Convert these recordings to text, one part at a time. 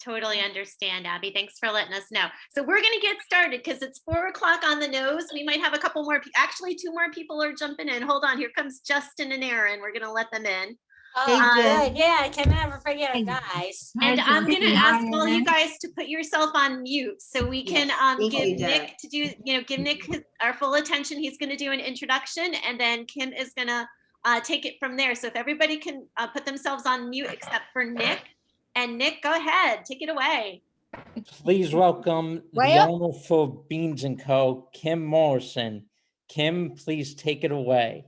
totally understand, Abby. Thanks for letting us know. So we're going to get started because it's 4 o'clock on the nose. We might have a couple more. Actually, two more people are jumping in. Hold on. Here comes Justin and Aaron. We're going to let them in. Oh, good. Yeah, I can never forget our guys. And I'm going to ask all you guys to put yourself on mute so we can give Nick to do, give Nick our full attention. He's going to do an introduction, and then Kim is going to take it from there. So if everybody can put themselves on mute except for Nick. And Nick, go ahead. Take it away. Please welcome the owner for BeanZ & Co., Kim Morrison. Kim, please take it away.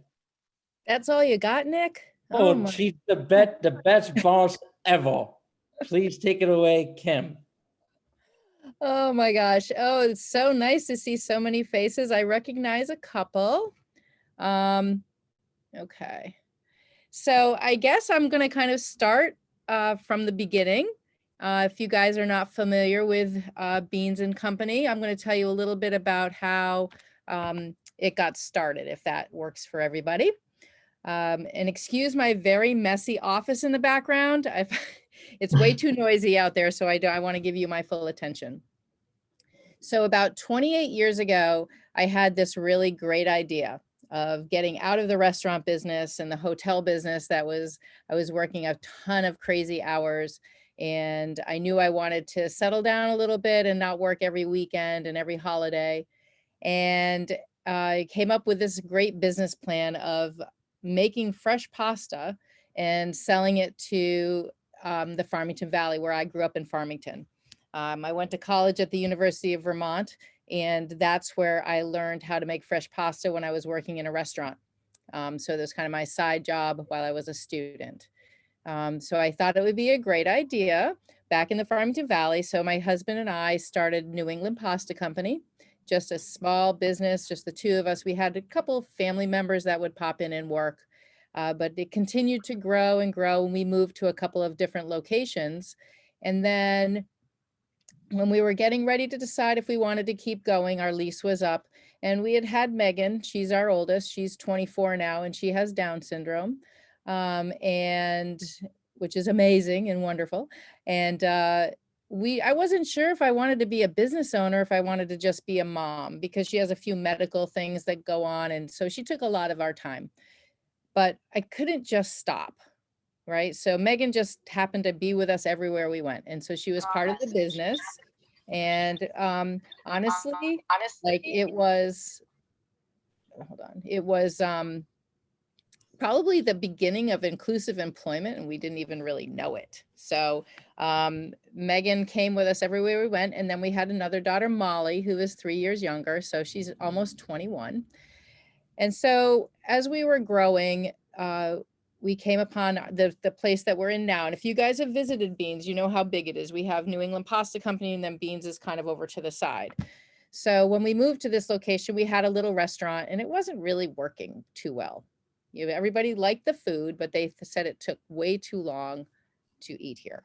That's all you got, Nick? Oh, she's the best boss ever. Please take it away, Kim. Oh my gosh. Oh, it's so nice to see so many faces. I recognize a couple. Okay. So I guess I'm going to kind of start from the beginning. If you guys are not familiar with BeanZ & Company, I'm going to tell you a little bit about how it got started, if that works for everybody. And excuse my very messy office in the background. It's way too noisy out there, so I want to give you my full attention. So about 28 years ago, I had this really great idea of getting out of the restaurant business and the hotel business I was working a ton of crazy hours. And I knew I wanted to settle down a little bit and not work every weekend and every holiday. And I came up with this great business plan of making fresh pasta and selling it to the Farmington Valley, where I grew up in Farmington. I went to college at the University of Vermont, and that's where I learned how to make fresh pasta when I was working in a restaurant. So that's kind of my side job while I was a student. So I thought it would be a great idea back in the Farmington Valley. So my husband and I started New England Pasta Company, just a small business, just the two of us. We had a couple of family members that would pop in and work, but it continued to grow and grow. And we moved to a couple of different locations. And then when we were getting ready to decide if we wanted to keep going, our lease was up, and we had Megan. She's our oldest. She's 24 now, and she has Down syndrome, and which is amazing and wonderful. And I wasn't sure if I wanted to be a business owner, if I wanted to just be a mom, because she has a few medical things that go on. And so she took a lot of our time, but I couldn't just stop. Right. So Megan just happened to be with us everywhere we went. And so she was part of the business. And honestly, like it was probably the beginning of inclusive employment, and we didn't even really know it. So Megan came with us everywhere we went. And then we had another daughter, Molly, who is 3 years younger. So she's almost 21. And so as we were growing, we came upon the place that we're in now. And if you guys have visited BeanZ, you know how big it is. We have New England Pasta Company, and then BeanZ is kind of over to the side. So when we moved to this location, we had a little restaurant, and it wasn't really working too well. Everybody liked the food, but they said it took way too long to eat here.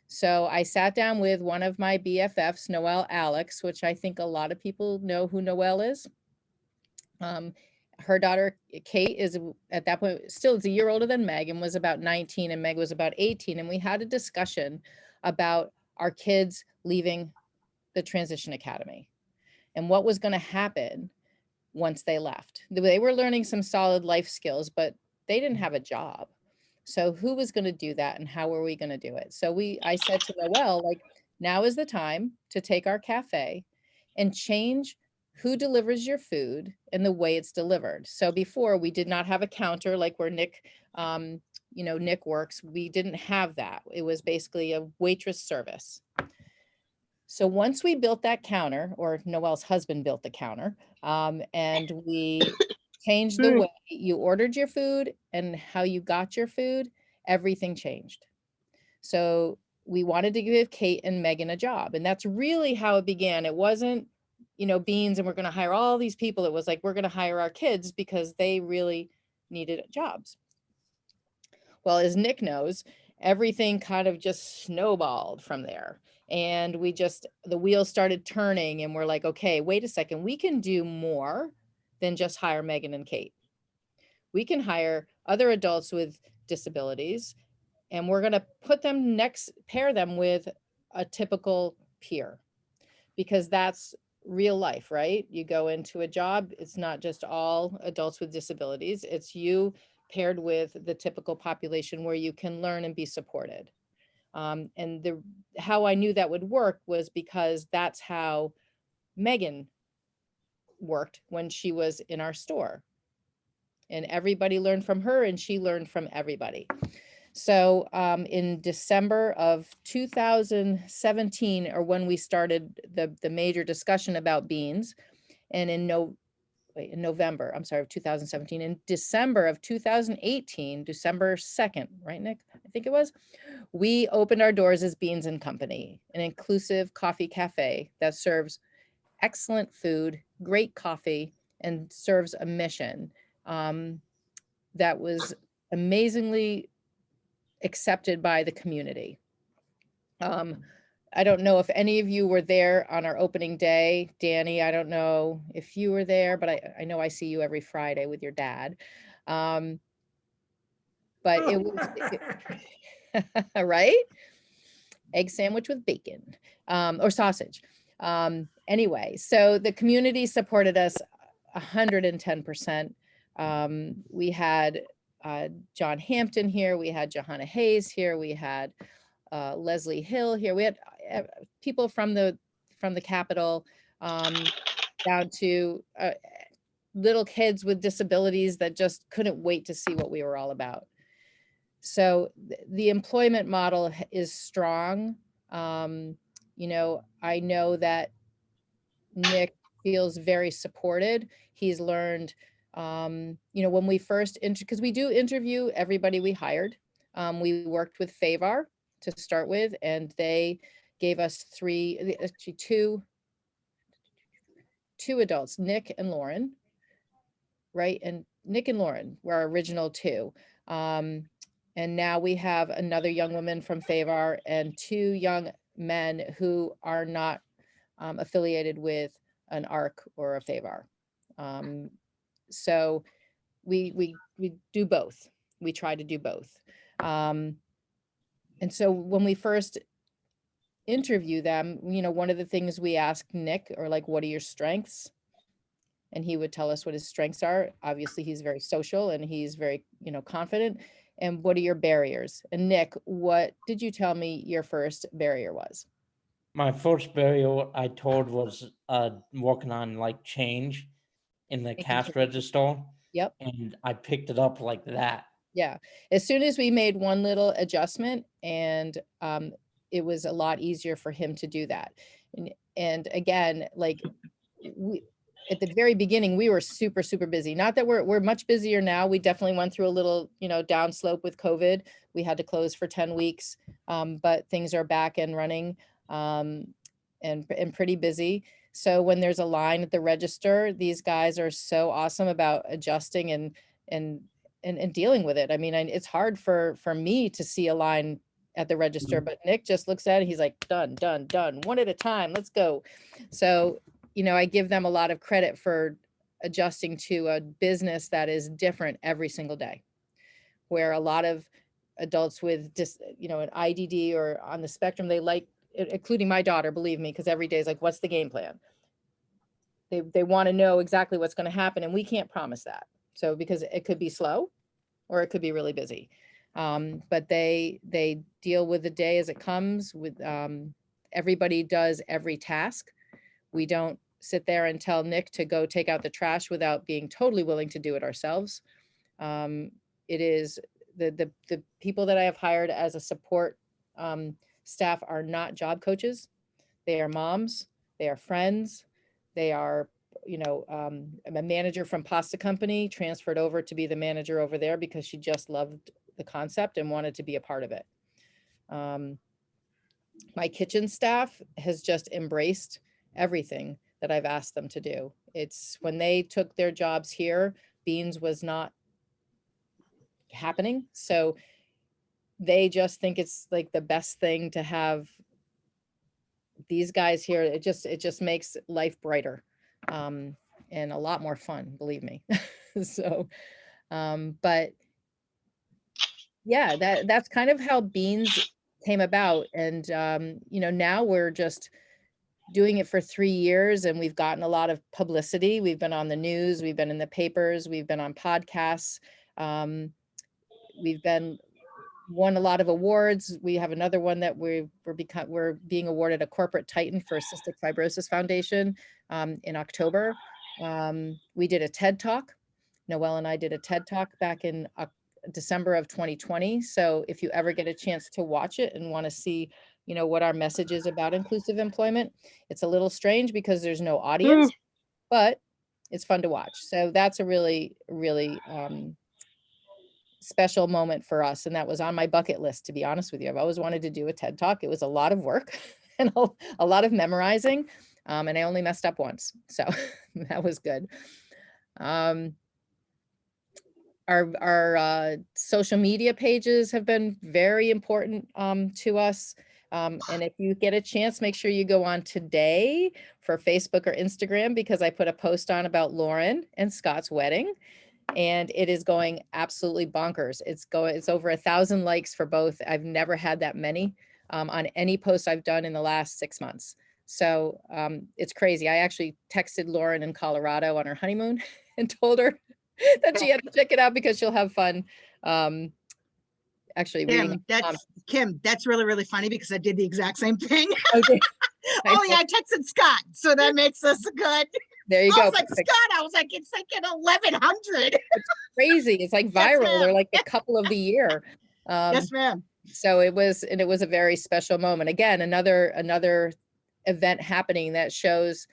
So I sat down with one of my BFFs, Noelle Alex, which I think a lot of people know who Noelle is. Her daughter, Kate, is at that point, still is a year older than Meg, and was about 19, and Meg was about 18. And we had a discussion about our kids leaving the Transition Academy and what was going to happen once they left. They were learning some solid life skills, but they didn't have a job. So who was going to do that, and how were we going to do it? So I said to Noelle, like, now is the time to take our cafe and change who delivers your food and the way it's delivered. So before, we did not have a counter like where Nick, Nick works. We didn't have that. It was basically a waitress service. So once we built that counter, or Noelle's husband built the counter, and we changed the way you ordered your food and how you got your food, everything changed. So we wanted to give Kate and Megan a job. And that's really how it began. It wasn't, BeanZ and we're going to hire all these people. It was like, we're going to hire our kids because they really needed jobs. Well, as Nick knows, everything kind of just snowballed from there. And the wheels started turning, and we're like, okay, wait a second, we can do more than just hire Megan and Kate. We can hire other adults with disabilities, and we're going to pair them with a typical peer, because that's real life, right? You go into a job, it's not just all adults with disabilities, it's you paired with the typical population where you can learn and be supported. And how I knew that would work was because that's how Megan worked when she was in our store. And everybody learned from her and she learned from everybody. So in December of 2017, or when we started the major discussion about BeanZ, and in November, I'm sorry, of 2017, in December of 2018, December 2nd, right, Nick? I think it was, we opened our doors as BeanZ & Company, an inclusive coffee cafe that serves excellent food, great coffee, and serves a mission that was amazingly accepted by the community. I don't know if any of you were there on our opening day. Danny, I don't know if you were there, but I know I see you every Friday with your dad. But it was, right? Egg sandwich with bacon or sausage. Anyway, so the community supported us 110%. We had John Hampton here, we had Johanna Hayes here, we had Leslie Hill here. We had people from the Capitol down to little kids with disabilities that just couldn't wait to see what we were all about. So the employment model is strong. You know, I know that Nick feels very supported. He's learned, you know, when we first, because we do interview everybody we hired. We worked with Favar to start with, and they gave us two adults, Nick and Lauren, right? And Nick and Lauren were our original two. And now we have another young woman from Favar and two young men who are not affiliated with an ARC or a Favar. So we do both. We try to do both. And so when we first interview them, you know, one of the things we ask Nick, or like, what are your strengths? And he would tell us what his strengths are. Obviously, he's very social and he's very, you know, confident. And what are your barriers? And Nick, what did you tell me your first barrier was? My first barrier I told was working on like change in the cash register. Yep. And I picked it up like that. Yeah. As soon as we made one little adjustment, and it was a lot easier for him to do that. And again, like at the very beginning, we were super, super busy. Not that we're much busier now. We definitely went through a little, you know, downslope with COVID. We had to close for 10 weeks, but things are back and running and pretty busy. So when there's a line at the register, these guys are so awesome about adjusting and dealing with it. I mean, it's hard for me to see a line at the register, but Nick just looks at it. He's like, done, done, done, one at a time. Let's go. So, you know, I give them a lot of credit for adjusting to a business that is different every single day, where a lot of adults with you know, an IDD or on the spectrum, they like, including my daughter, believe me, because every day is like, what's the game plan? They want to know exactly what's going to happen, and we can't promise that. So because it could be slow or it could be really busy. But they deal with the day as it comes. With everybody does every task. We don't sit there and tell Nick to go take out the trash without being totally willing to do it ourselves. It is the people that I have hired as a support staff are not job coaches. They are moms, they are friends, they are, you know, a manager from Pasta Company transferred over to be the manager over there because she just loved the concept and wanted to be a part of it. My kitchen staff has just embraced everything that I've asked them to do. It's when they took their jobs here, BeanZ was not happening. So they just think it's like the best thing to have these guys here. It just makes life brighter and a lot more fun, believe me. So, but yeah, that's kind of how BeanZ came about. And, you know, now we're just doing it for 3 years, and we've gotten a lot of publicity. We've been on the news, we've been in the papers, we've been on podcasts. We've won a lot of awards. We have another one that we're being awarded a Corporate Titan for Cystic Fibrosis Foundation in October. We did a TED Talk. Noelle and I did a TED Talk back in December of 2020. So if you ever get a chance to watch it and want to see, you know, what our message is about inclusive employment, it's a little strange because there's no audience, but it's fun to watch. So that's a really, really special moment for us. And that was on my bucket list, to be honest with you. I've always wanted to do a TED Talk. It was a lot of work and a lot of memorizing. And I only messed up once. So that was good. Our social media pages have been very important to us. And if you get a chance, make sure you go on today for Facebook or Instagram, because I put a post on about Lauren and Scott's wedding, and it is going absolutely bonkers. It's over 1,000 likes for both. I've never had that many on any post I've done in the last 6 months. So it's crazy. I actually texted Lauren in Colorado on her honeymoon and told her that she had to check it out because she'll have fun. Actually, Kim, that's really, really funny because I did the exact same thing. Okay. Oh yeah, I texted Scott, so that makes us good. There you go. I was like, Scott, I was like, it's like at 1,100. It's crazy. It's like viral. Yes, they're like a couple of the year. Yes, ma'am. So it was a very special moment. Again, another event happening that shows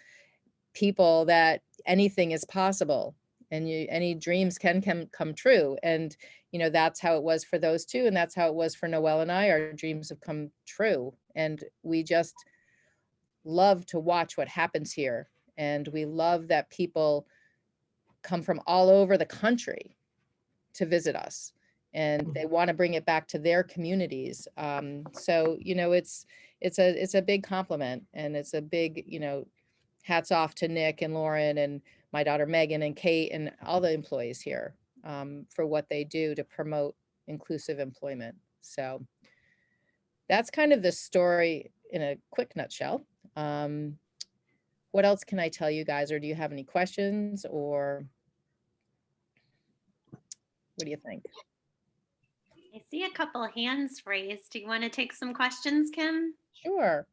people that anything is possible, and any dreams can come true. And, you know, that's how it was for those two. And that's how it was for Noelle and I. Our dreams have come true. And we just love to watch what happens here. And we love that people come from all over the country to visit us, and they want to bring it back to their communities. So, you know, it's a big compliment, and it's a big, you know, hats off to Nick and Lauren and my daughter Megan and Kate and all the employees here for what they do to promote inclusive employment. So that's kind of the story in a quick nutshell. What else can I tell you guys, or do you have any questions, or what do you think? I see a couple of hands raised. Do you want to take some questions, Kim? Sure.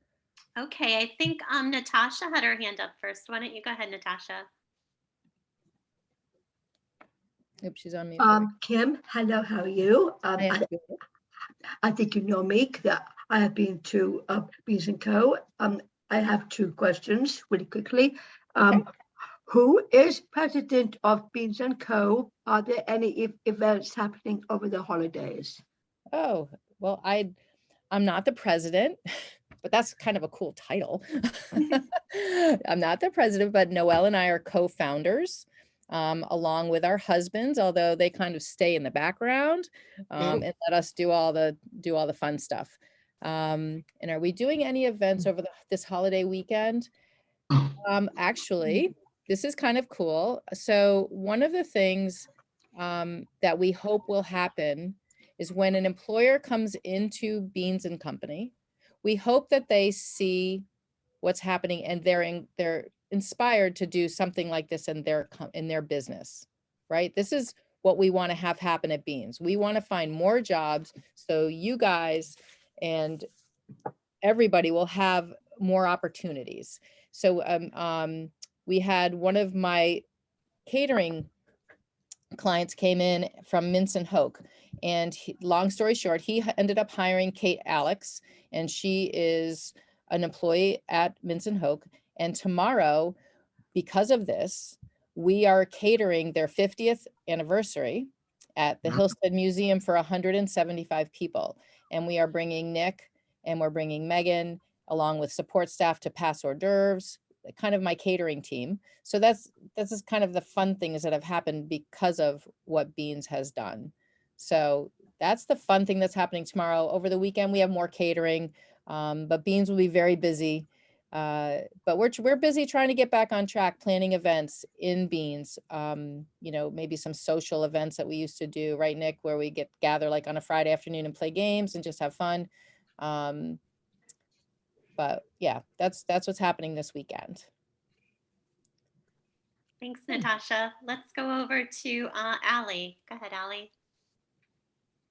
Okay, I think Natasha had her hand up first. Why don't you go ahead, Natasha? Oops, she's on mute. Kim, hello, how are you? I think you know me, that I have been to BeanZ & Co. I have 2 questions really quickly. Okay. Who is president of BeanZ & Co? Are there any events happening over the holidays? Oh, well, I'm not the president, but that's kind of a cool title. I'm not the president, but Noelle and I are co-founders, along with our husbands, although they kind of stay in the background and let us do all the fun stuff. And are we doing any events over this holiday weekend? Actually, this is kind of cool. So one of the things that we hope will happen is when an employer comes into BeanZ & Company, we hope that they see what's happening and they're inspired to do something like this in their business, right? This is what we want to have happen at BeanZ. We want to find more jobs so you guys and everybody will have more opportunities. So we had one of my catering clients came in from Mince and Hoke, and long story short, he ended up hiring Kate Alex, and she is an employee at Mince and Hoke. And tomorrow, because of this, we are catering their 50th anniversary at the Hillstead Museum for 175 people. And we are bringing Nick and we're bringing Megan along with support staff to pass hors d'oeuvres, kind of my catering team. So this is kind of the fun things that have happened because of what BeanZ has done. So that's the fun thing that's happening tomorrow. Over the weekend, we have more catering, but BeanZ will be very busy. But we're busy trying to get back on track, planning events in BeanZ. You know, maybe some social events that we used to do, right, Nick, where we gather like on a Friday afternoon and play games and just have fun. But yeah, that's what's happening this weekend. Thanks, Natasha. Let's go over to Allie. Go ahead, Allie.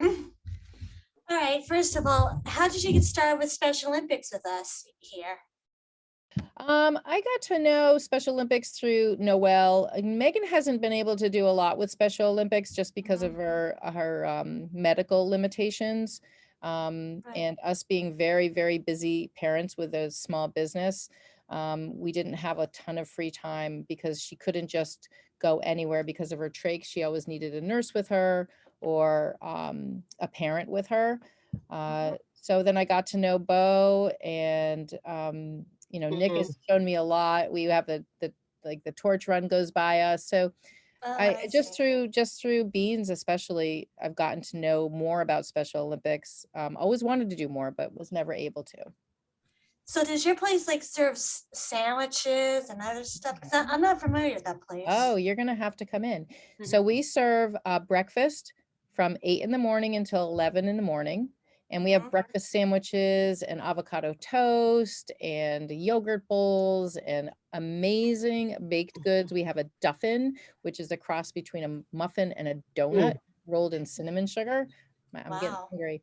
All right, first of all, how did you get started with Special Olympics with us here? I got to know Special Olympics through Noelle. Megan hasn't been able to do a lot with Special Olympics just because of her medical limitations. Right. And us being very, very busy parents with a small business, we didn't have a ton of free time because she couldn't just go anywhere because of her trach. She always needed a nurse with her or a parent with her. So then I got to know Bo, and you know, Nick has shown me a lot. We have the like the torch run goes by us. So I just see. through BeanZ especially, I've gotten to know more about Special Olympics. Always wanted to do more, but was never able to. So does your place like serve sandwiches and other stuff? 'Cause I'm not familiar with that place. Oh, you're gonna have to come in. So we serve breakfast from 8 in the morning until 11 in the morning. And we have breakfast sandwiches and avocado toast and yogurt bowls and amazing baked goods. We have a duffin, which is a cross between a muffin and a donut rolled in cinnamon sugar. I'm getting Wow. hungry.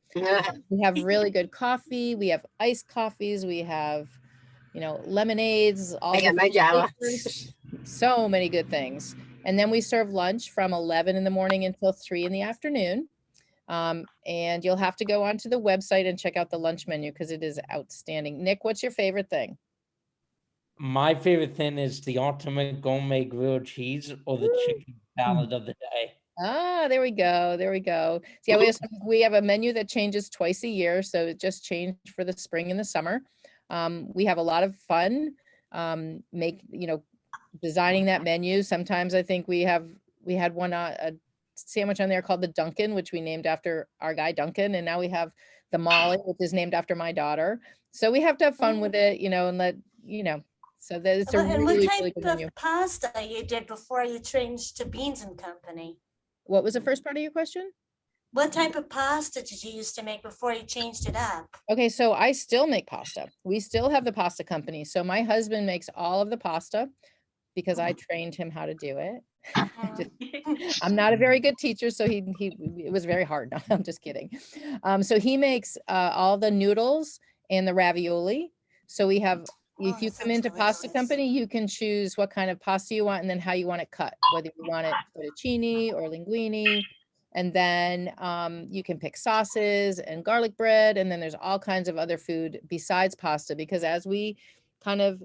We have really good coffee. We have iced coffees. We have, you know, lemonades, all the flavors, so many good things. And then we serve lunch from 11 in the morning until 3 in the afternoon. And you'll have to go onto the website and check out the lunch menu because it is outstanding. Nick, what's your favorite thing? My favorite thing is the ultimate gourmet grilled cheese or the chicken salad of the day. Ah, there we go. There we go. So yeah, we have a menu that changes twice a year. So it just changed for the spring and the summer. We have a lot of fun, designing that menu. Sometimes I think we had one, a sandwich on there called the Duncan, which we named after our guy Duncan. And now we have the Molly, which is named after my daughter. So we have to have fun with it, so that it's a And what really, type really good of menu. pasta you did before you changed to BeanZ Company? What was the first part of your question? What type of pasta did you used to make before you changed it up? Okay, so I still make pasta. We still have the pasta company. So my husband makes all of the pasta because I trained him how to do it. I'm not a very good teacher, so it was very hard. No, I'm just kidding. So he makes all the noodles and the ravioli. So we have, if you come into Pasta Company, you can choose what kind of pasta you want and then how you want it cut, whether you want it fettuccine or linguine. And then you can pick sauces and garlic bread. And then there's all kinds of other food besides pasta, because as we kind of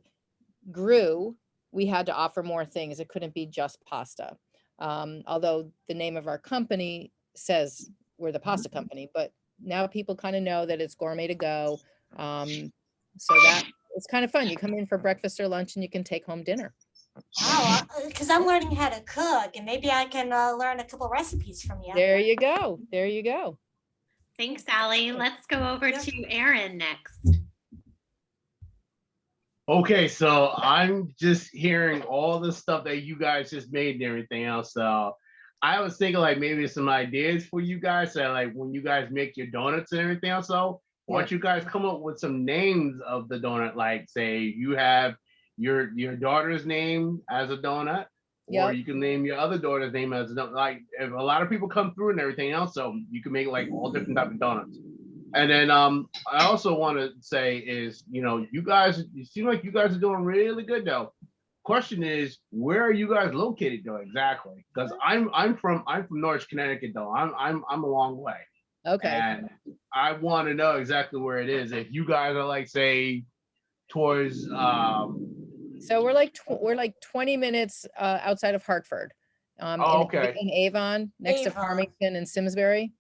grew, we had to offer more things. It couldn't be just pasta. Although the name of our company says we're the pasta company, but now people kind of know that it's gourmet to go. So that it's kind of fun. You come in for breakfast or lunch and you can take home dinner. Oh, because I'm learning how to cook, and maybe I can learn a couple recipes from you. There you go. There you go. Thanks, Allie. Let's go over to Aaron next. Okay, so I'm just hearing all the stuff that you guys just made and everything else. So I was thinking like maybe some ideas for you guys. So like when you guys make your donuts and everything else. So why don't you guys come up with some names of the donut? Like say you have your daughter's name as a donut, or you can name your other daughter's name as a donut. Like if a lot of people come through and everything else, so you can make like all different type of donuts. And then I also want to say is, you seem like you guys are doing really good though. Question is, where are you guys located though exactly? Because I'm from Norwich, Connecticut though. I'm a long way. Okay. And I want to know exactly where it is. If you guys are like say towards so we're like 20 minutes outside of Hartford. In Avon, next to Farmington and Simsbury.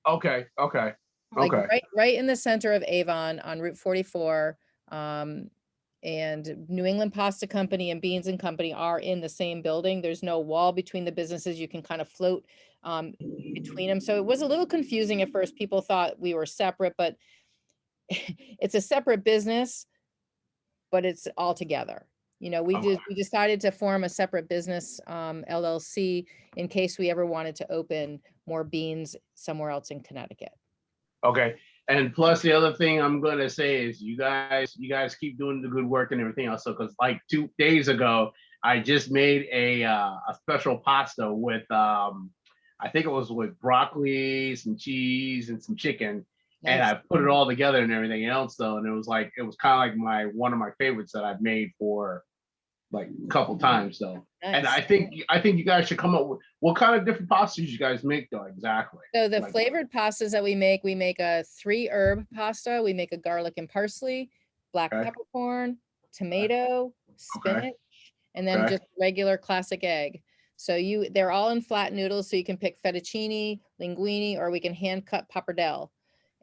Okay. Like right in the center of Avon on Route 44. And New England Pasta Company and BeanZ Company are in the same building. There's no wall between the businesses. You can kind of float between them. So it was a little confusing at first. People thought we were separate, but it's a separate business, but it's all together. We decided to form a separate business LLC in case we ever wanted to open more BeanZ somewhere else in Connecticut. Okay. And plus the other thing I'm gonna say is you guys keep doing the good work and everything else. So because like 2 days ago, I just made a special pasta with I think it was with broccoli, some cheese, and some chicken. And Nice. I put it all together and everything else though. And it was kind of like one of my favorites that I've made for like a couple times though. And Nice. I think you guys should come up with what kind of different pastas you guys make though exactly. So the Like- flavored pastas that we make a 3-herb pasta. We make a garlic and parsley, black Okay. peppercorn, tomato, spinach, and then Okay. just regular classic egg. So they're all in flat noodles, so you can pick fettuccine, linguine, or we can hand cut pappardelle.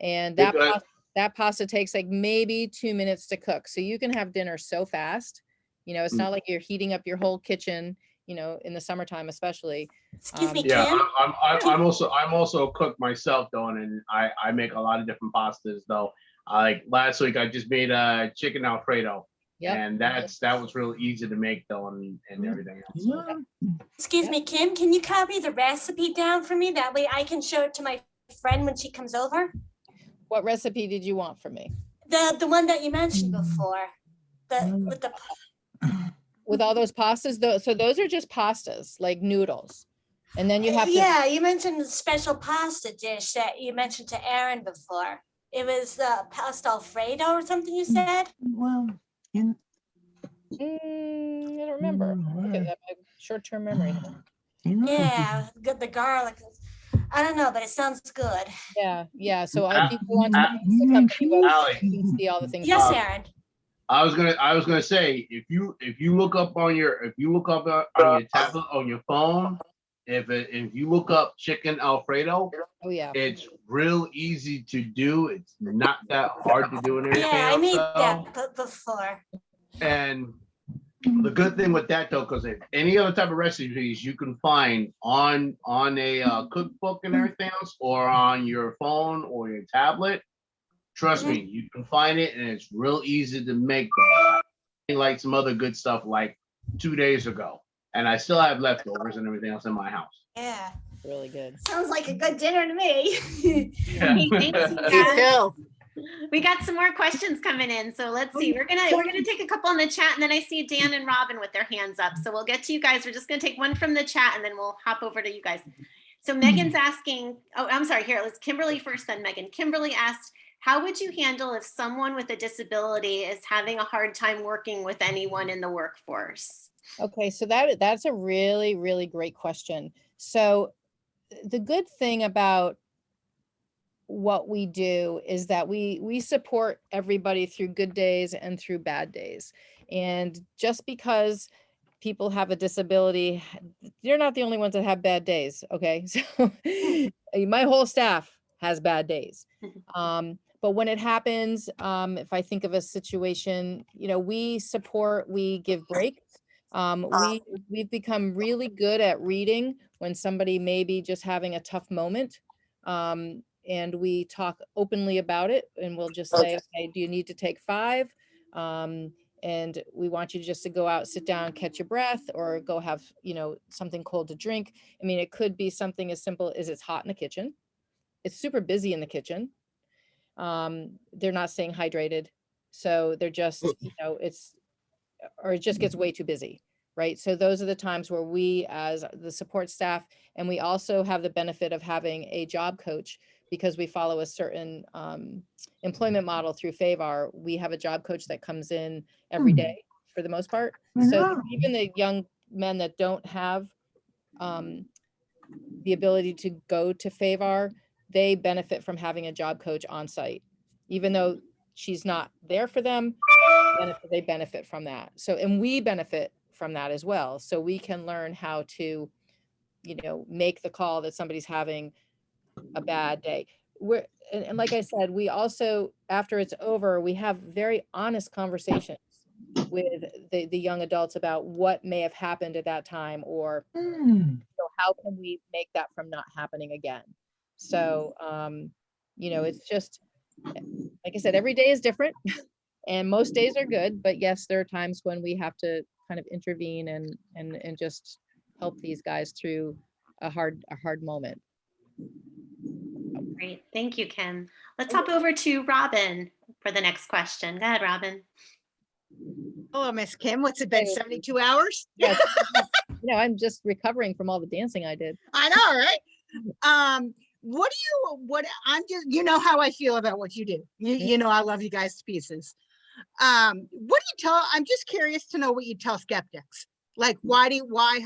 And Good, good. that pasta takes like maybe 2 minutes to cook. So you can have dinner so fast. You know, it's not like you're heating up your whole kitchen, you know, in the summertime especially. Excuse me, Yeah, Kim? I'm also a cook myself though, and I make a lot of different pastas though. Like last week I just made a chicken Alfredo. Yep. And that was real easy to make though, and everything else. So. Excuse Yep. me, Kim, can you copy the recipe down for me? That way I can show it to my friend when she comes over. What recipe did you want from me? The one that you mentioned before. With the With all those pastas, so those are just pastas, like noodles. And then you have to, Yeah, you mentioned the special pasta dish that you mentioned to Aaron before. It was pasta Alfredo or something you said? Well, in, I don't remember. Look at that, my short-term memory. Yeah, the garlic. I don't know, but it sounds good. Yeah. So if you go on to Al- the company website, Allie. you can see all the things. Yes, Aaron. I was gonna say if you look up on your tablet on your phone, if you look up chicken Alfredo, Oh, yeah. it's real easy to do. It's not that hard to do and everything. Yeah, I made else, that before. And the good thing with that though, because any other type of recipes you can find on a cookbook and everything else, or on your phone or your tablet, trust me, you can find it and it's real easy to make. Like some other good stuff like 2 days ago, and I still have leftovers and everything else in my house. Yeah. Really good. Sounds like a good dinner to me. Yeah. Hey, thanks, you guys. We got some more questions coming in, so let's see. We're gonna take a couple in the chat, and then I see Dan and Robin with their hands up. So we'll get to you guys. We're just gonna take one from the chat, and then we'll hop over to you guys. So Megan's asking. Oh, I'm sorry. Here, let's Kimberly first, then Megan. Kimberly asked, "How would you handle if someone with a disability is having a hard time working with anyone in the workforce?" Okay, so that's a really, really great question. So the good thing about what we do is that we support everybody through good days and through bad days. And just because people have a disability, you're not the only ones that have bad days. Okay. So my whole staff has bad days. But when it happens, if I think of a situation, you know, we support, we give breaks. We've become really good at reading when somebody may be just having a tough moment. And we talk openly about it, and we'll just say, okay, do you need to take 5? And we want you just to go out, sit down, catch your breath, or go have, you know, something cold to drink. I mean, it could be something as simple as it's hot in the kitchen. It's super busy in the kitchen. They're not staying hydrated. So they're just, you know, or it just gets way too busy, right? So those are the times where we, as the support staff, and we also have the benefit of having a job coach, because we follow a certain employment model through FAVAR. We have a job coach that comes in every day for the most part. So even the young men that don't have the ability to go to FAVAR, they benefit from having a job coach on site. Even though she's not there for them, they benefit from that. So, and we benefit from that as well. So we can learn how to, you know, make the call that somebody's having a bad day. And like I said, we also, after it's over, we have very honest conversations with the young adults about what may have happened at that time, or so how can we make that from not happening again. So, you know, it's just, like I said, every day is different and most days are good, but yes, there are times when we have to kind of intervene and just help these guys through a hard moment. Great. Thank you, Kim. Let's hop over to Robin for the next question. Go ahead, Robin. Hello, Miss Kim. What's it been, 72 hours? Yes. I'm just recovering from all the dancing I did. I know, right? I'm just, you know how I feel about what you do. You know, I love you guys to pieces. What do you tell, I'm just curious to know what you tell skeptics. Like, why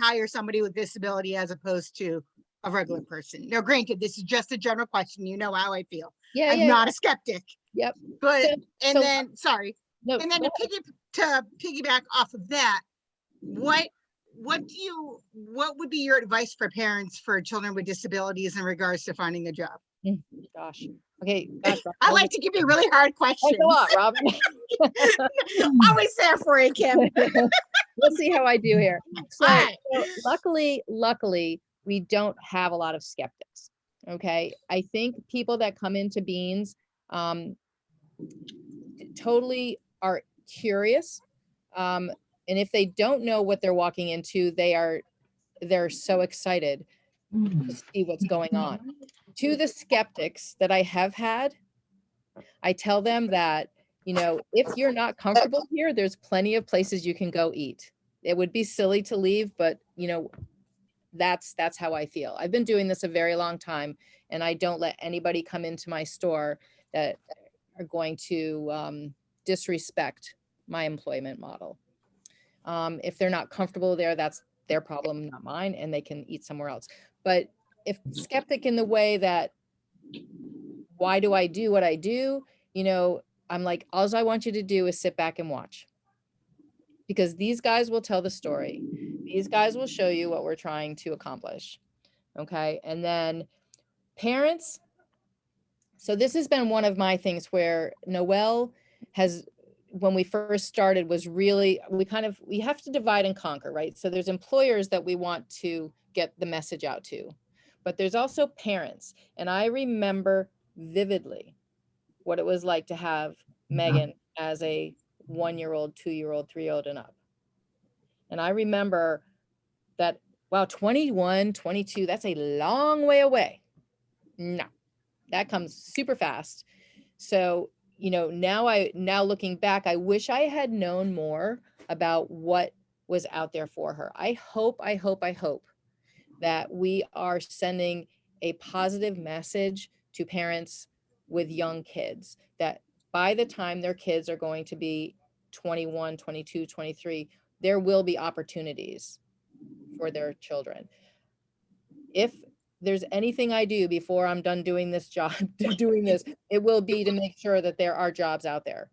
hire somebody with disability as opposed to a regular person? Now, granted, this is just a general question. You know how I feel. Yeah, I'm not a skeptic. Yep. But, So- sorry. No, And then to piggyback off of that, what would be your advice for parents for children with disabilities in regards to finding a job? gosh. Okay. Gosh, I like to give you really hard questions. Thanks a lot, Robin. Always there for you, Kim. We'll see how I do here. So, All right. so luckily, we don't have a lot of skeptics. Okay. I think people that come into BeanZ totally are curious. And if they don't know what they're walking into, they're so excited to see what's going on. To the skeptics that I have had, I tell them that, if you're not comfortable here, there's plenty of places you can go eat. It would be silly to leave, but that's how I feel. I've been doing this a very long time, and I don't let anybody come into my store that are going to disrespect my employment model. If they're not comfortable there, that's their problem, not mine, and they can eat somewhere else. But if skeptic in the way that, why do I do what I do? I'm like, all I want you to do is sit back and watch, because these guys will tell the story. These guys will show you what we're trying to accomplish. Okay. And then parents. So this has been one of my things where Noelle has, when we first started, was really, we have to divide and conquer, right? So there's employers that we want to get the message out to, but there's also parents. And I remember vividly what it was like to have Megan as a 1-year-old, 2-year-old, 3-year-old and up. And I remember that, wow, 21, 22, that's a long way away. No, that comes super fast. So, now looking back, I wish I had known more about what was out there for her. I hope that we are sending a positive message to parents with young kids, that by the time their kids are going to be 21, 22, 23, there will be opportunities for their children. If there's anything I do before I'm done doing this job, it will be to make sure that there are jobs out there,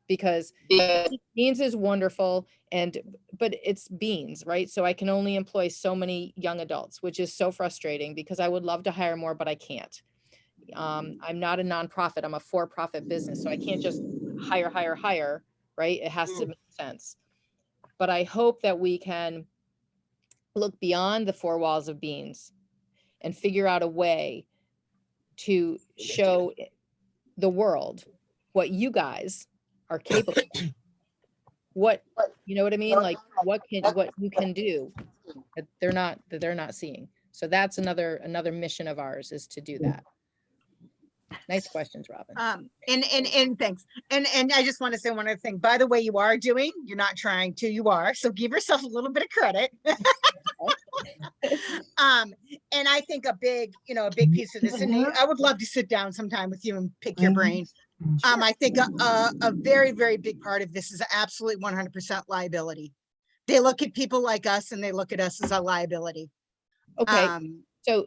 because BeanZ is wonderful, but it's BeanZ, right? So I can only employ so many young adults, which is so frustrating, because I would love to hire more, but I can't. I'm not a nonprofit, I'm a for-profit business. So I can't just hire, right? It has to make sense. But I hope that we can look beyond the 4 walls of BeanZ and figure out a way to show the world what you guys are capable of. What, you know what I mean? Like what you can do that they're not seeing. So that's another mission of ours, is to do that. Nice questions, Robin. And thanks. And I just want to say one other thing. By the way, you're not trying to, you are. So give yourself a little bit of credit. And I think a big piece of this, and I would love to sit down sometime with you and pick your brain. I think a very, very big part of this is absolutely 100% liability. They look at people like us and they look at us as a liability. Okay.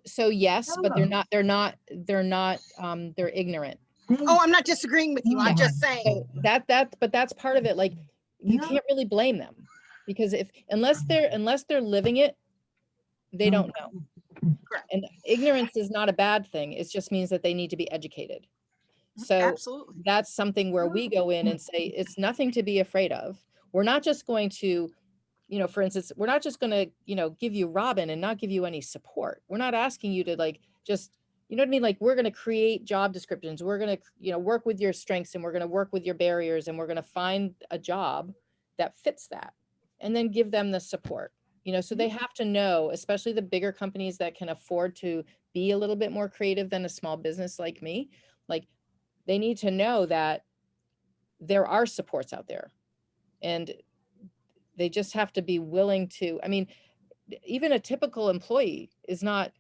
So yes, but they're ignorant. Oh, I'm not disagreeing with you. I'm just saying. So but that's part of it. Like, you can't really blame them, because unless they're living it, they don't know. Correct. And ignorance is not a bad thing. It just means that they need to be educated. So Absolutely. that's something where we go in and say, it's nothing to be afraid of. We're not just going to, for instance, we're not just going to, give you Robin and not give you any support. We're not asking you to just, you know what I mean? Like, we're going to create job descriptions. We're going to, work with your strengths, and we're going to work with your barriers, and we're going to find a job that fits that, and then give them the support. You know, so they have to know, especially the bigger companies that can afford to be a little bit more creative than a small business like me. Like, they need to know that there are supports out there, and they just have to be willing to, I mean, even a typical employee is not,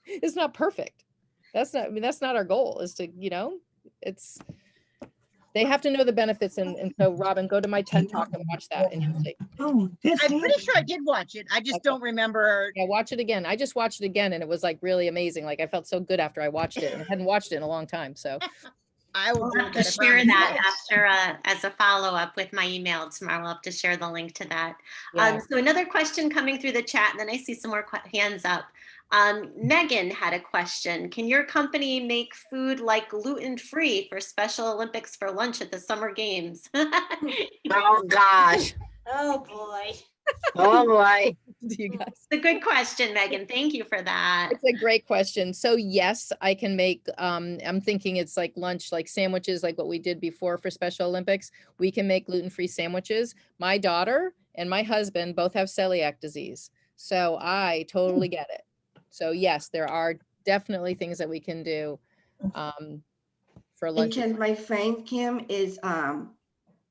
is not perfect. That's not, I mean, that's not our goal, is to, you know, it's, they have to know the benefits. And so Robin, go to my TED Talk and watch that, and you'll see. Oh, this I'm pretty sure I did watch it. I just Okay. don't remember. Yeah, watch it again. I just watched it again, and it was like really amazing. Like, I felt so good after I watched it, and I hadn't watched it in a long time. So I will I'll do have to that. I share promise. that after, as a follow-up with my email tomorrow. I'll have to share the link to that. yeah. So another question coming through the chat, and then I see some more hands up. Megan had a question. Can your company make food like gluten-free for Special Olympics for lunch at the Summer Games? Oh, gosh. Oh, boy. Oh, boy. Do you guys? It's a good question, Megan. Thank you for that. It's a great question. So yes, I can make, I'm thinking it's like lunch, like sandwiches, like what we did before for Special Olympics. We can make gluten-free sandwiches. My daughter and my husband both have celiac disease, so I totally get it. So yes, there are definitely things that we can do for lunch. Because my friend Kim is her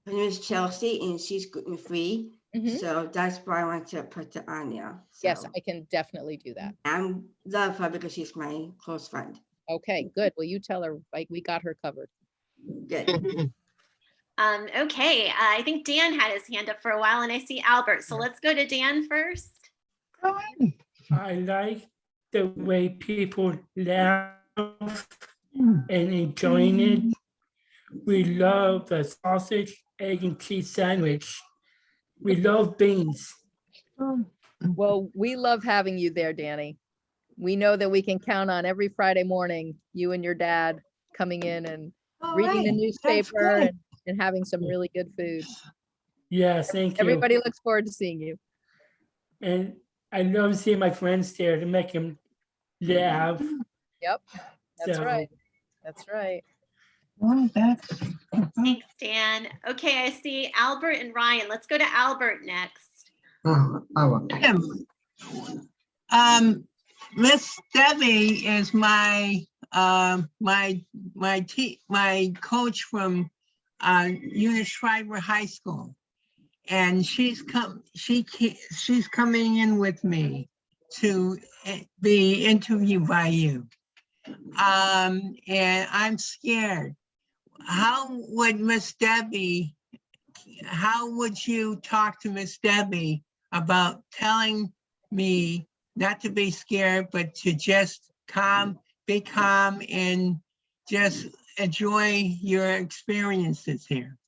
name is Chelsea and she's gluten free. Mhm. So that's why I want to put it on there. Yes, So I can definitely do that. I love her because she's my close friend. Okay, good. Well, you tell her, like, we got her covered. Good. Okay, I think Dan had his hand up for a while, and I see Albert. So let's go to Dan first. I like the way people laugh and enjoying it. We love the sausage, egg, and cheese sandwich. We love beans. Well, we love having you there, Danny. We know that we can count on every Friday morning, you and your dad coming in and reading the newspaper and having some really good food. Yes, thank you. Everybody looks forward to seeing you. And I love seeing my friends there to make them laugh. Yep, that's So, right. That's right. Thanks, Dan. Okay, I see Albert and Ryan. Let's go to Albert next. Miss Debbie is my my coach from Unischreiber High School, and she's coming in with me to be interviewed by you, and I'm scared. How would you talk to Miss Debbie about telling me not to be scared, but to just be calm and just enjoy your experiences here?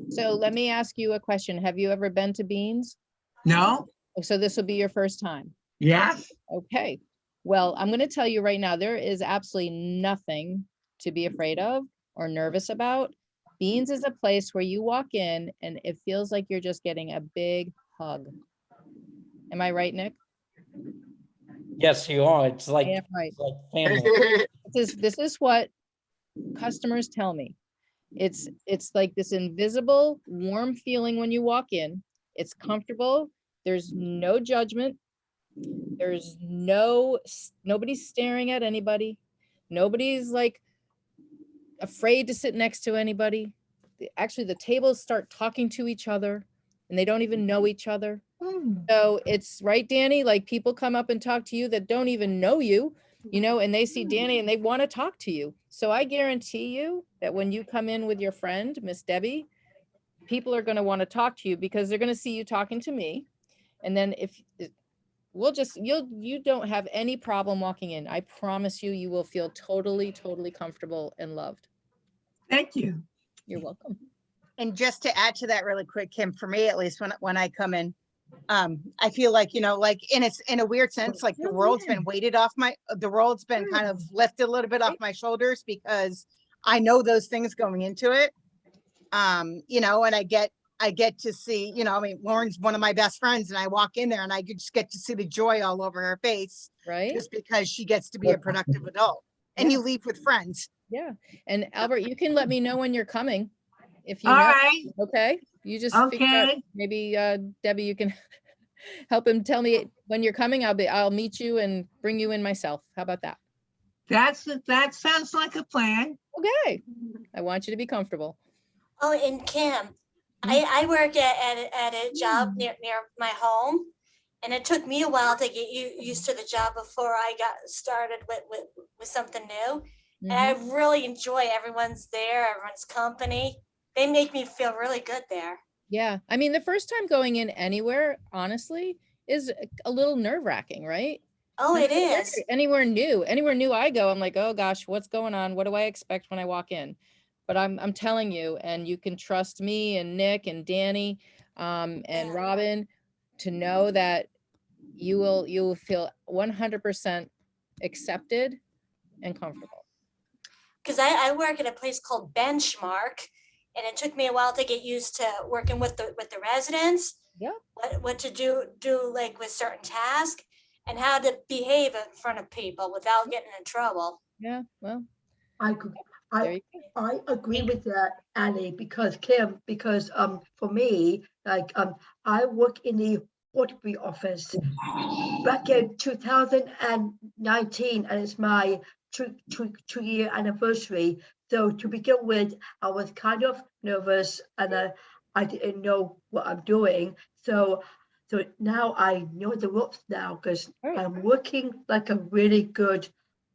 So let me ask you a question. Have you ever been to BeanZ? No? So this will be your first time? Yes. Okay. Well, I'm going to tell you right now, there is absolutely nothing to be afraid of or nervous about. BeanZ is a place where you walk in and it feels like you're just getting a big hug. Am I right, Nick? Yes, you are. It's like, Yeah, right. it's like family. This is what customers tell me. It's like this invisible, warm feeling when you walk in. It's comfortable. There's no judgment. There's nobody's staring at anybody. Nobody's like afraid to sit next to anybody. Actually, the tables start talking to each other and they don't even know each other. So it's right, Danny, like people come up and talk to you that don't even know you, you know, and they see Danny and they want to talk to you. So I guarantee you that when you come in with your friend, Miss Debbie, people are going to want to talk to you because they're going to see you talking to me. And then if you don't have any problem walking in. I promise you, you will feel totally, totally comfortable and loved. Thank you. You're welcome. And just to add to that really quick, Kim, for me, at least when I come in, I feel like, you know, like in a weird sense, like the world's been weighted off the world's been kind of lifted a little bit off my shoulders because I know those things going into it. You know, and I get to see, you know, I mean, Lauren's one of my best friends and I walk in there and I just get to see the joy all over her face. Right. Just because she gets to be a productive adult and you leave with friends. Yeah. And Albert, you can let me know when you're coming. If you All know. right. Okay. You just figure out, maybe Debbie, you can help him tell me when you're coming. I'll meet you and bring you in myself. How about that? That sounds like a plan. Okay. I want you to be comfortable. Oh, and Kim, I work at a job near my home, and it took me a while to get used to the job before I got started with something new. And I really enjoy everyone's there, everyone's company. They make me feel really good there. Yeah. I mean, the first time going in anywhere, honestly, is a little nerve-wracking, right? Oh, it is. Anywhere new I go, I'm like, oh gosh, what's going on? What do I expect when I walk in? But I'm telling you, and you can trust me and Nick and Danny and Robin to know that you will feel 100% accepted and comfortable. Because I work at a place called Benchmark, and it took me a while to get used to working with the residents. Yeah. What to do like with certain tasks, and how to behave in front of people without getting in trouble. Yeah, well, I agree with that, Annie, because Kim, for me, like I work in the Waterbury office back in 2019, and it's my two-year anniversary. So to begin with, I was kind of nervous, and I didn't know what I'm doing. So now I know the ropes now, because I'm working like a really good